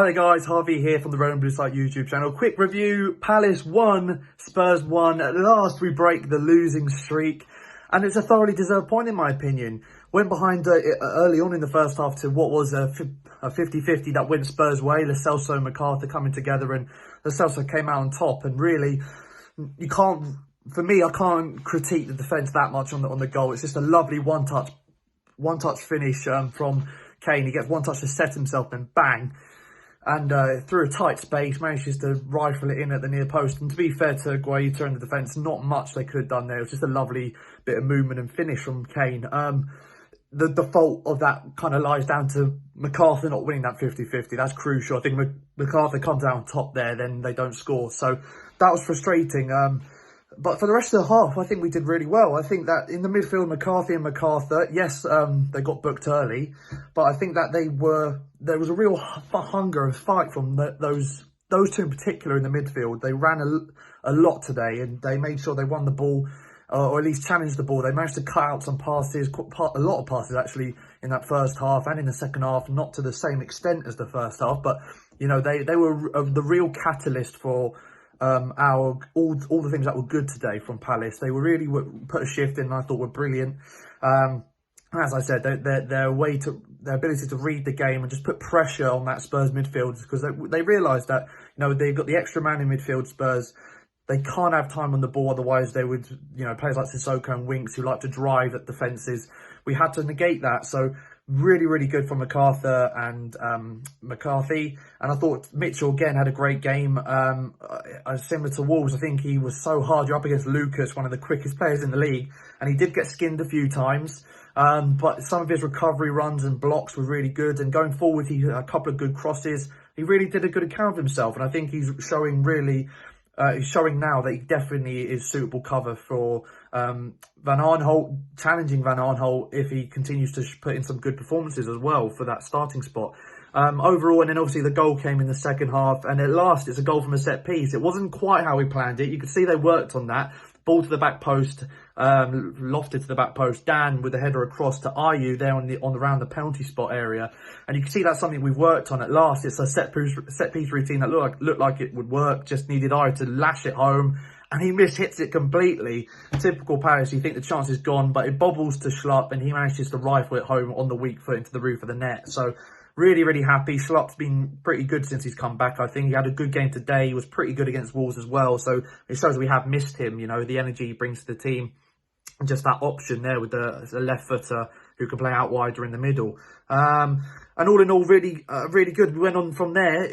Hi guys, Harvey here from the Red and Blue Site YouTube channel. Quick review, Palace 1, Spurs 1. At last we break the losing streak, and it's a thoroughly deserved point in my opinion. Went behind early on in the first half to what was a 50-50 that went Spurs' way. Lo Celso and McArthur coming together, and Lo Celso came out on top. And really, you can't, for me, I can't critique the defence that much on the goal. It's just a lovely one-touch finish from Kane. He gets one touch to set himself, then bang. And through a tight space, manages to rifle it in at the near post. And to be fair to Guaita and the defence, not much they could have done there. It was just a lovely bit of movement and finish from Kane. The fault of that kind of lies down to McArthur not winning that 50-50. That's crucial. I think McArthur comes out on top there, then they don't score. So that was frustrating. But for the rest of the half, I think we did really well. I think that in the midfield, McCarthy and McArthur, yes, they got booked early, but I think that there was a real hunger and fight from those two in particular in the midfield. They ran a lot today, and they made sure they won the ball, or at least challenged the ball. They managed to cut out some passes, a lot of passes actually, in that first half and in the second half, not to the same extent as the first half, but you know, they were the real catalyst for all the things that were good today from Palace. They really put a shift in, and I thought were brilliant. As I said, their ability to read the game and just put pressure on that Spurs midfield, because they realised that, you know, they've got the extra man in midfield, Spurs. They can't have time on the ball, otherwise they would, you know, players like Sissoko and Winks who like to drive at defences. We had to negate that. So really, really good from McArthur and McCarthy. And I thought Mitchell, again, had a great game. Similar to Wolves, I think he was so hard. You're up against Lucas, one of the quickest players in the league. And he did get skinned a few times. But some of his recovery runs and blocks were really good. And going forward, he had a couple of good crosses. He really did a good account of himself. And I think he's showing now that he definitely is suitable cover for Van Aanholt, challenging Van Aanholt if he continues to put in some good performances as well for that starting spot. Overall, and then obviously the goal came in the second half, and at last it's a goal from a set piece. It wasn't quite how we planned it. You could see they worked on that. Ball to the back post, lofted to the back post. Dan with the header across to Ayew there around the penalty spot area, and you can see that's something we've worked on. At last, it's a set piece routine that looked like it would work. Just needed Ayew to lash it home, and he hits it completely. Typical Paris. You think the chance is gone, but it bobbles to Schlupp, and he manages to rifle it home on the weak foot into the roof of the net. So really, really happy. Schlupp's been pretty good since he's come back. I think he had a good game today. He was pretty good against Wolves as well. So it shows we have missed him, you know, the energy he brings to the team. And just that option there with the left footer who can play out wider in the middle. And all in all, really good. We went on from there.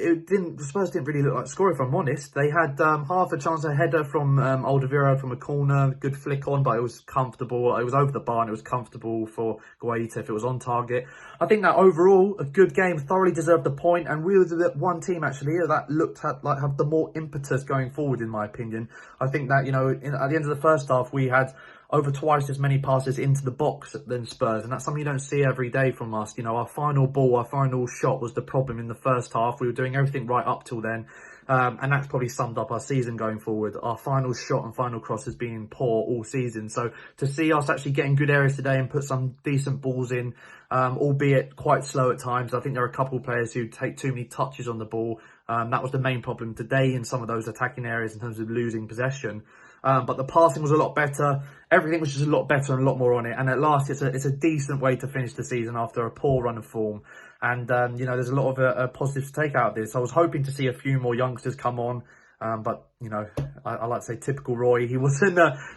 Spurs didn't really look like scoring, if I'm honest. They had half a chance, a header from Alderweireld from a corner, good flick on, but it was comfortable. It was over the bar and it was comfortable for Guaita if it was on target. I think that overall, a good game, thoroughly deserved the point, and we were the one team actually that looked at like have the more impetus going forward, in my opinion. I think that, you know, at the end of the first half, we had over twice as many passes into the box than Spurs, and that's something you don't see every day from us. You know, our final ball, our final shot was the problem in the first half. We were doing everything right up till then, and that's probably summed up our season going forward. Our final shot and final cross has been poor all season. So to see us actually getting good areas today and put some decent balls in, albeit quite slow at times. I think there are a couple of players who take too many touches on the ball. That was the main problem today in some of those attacking areas in terms of losing possession. But the passing was a lot better. Everything was just a lot better and a lot more on it. And at last, it's a decent way to finish the season after a poor run of form. And, you know, there's a lot of positives to take out of this. I was hoping to see a few more youngsters come on. But, you know, I like to say typical Roy. He wasn't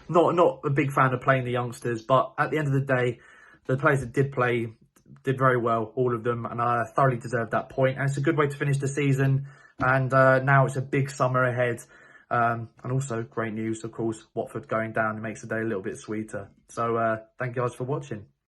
not a big fan of playing the youngsters. But at the end of the day, the players that did play did very well, all of them. And I thoroughly deserved that point. And it's a good way to finish the season. And now it's a big summer ahead. And also great news, of course, Watford going down. It makes the day a little bit sweeter. So thank you guys for watching.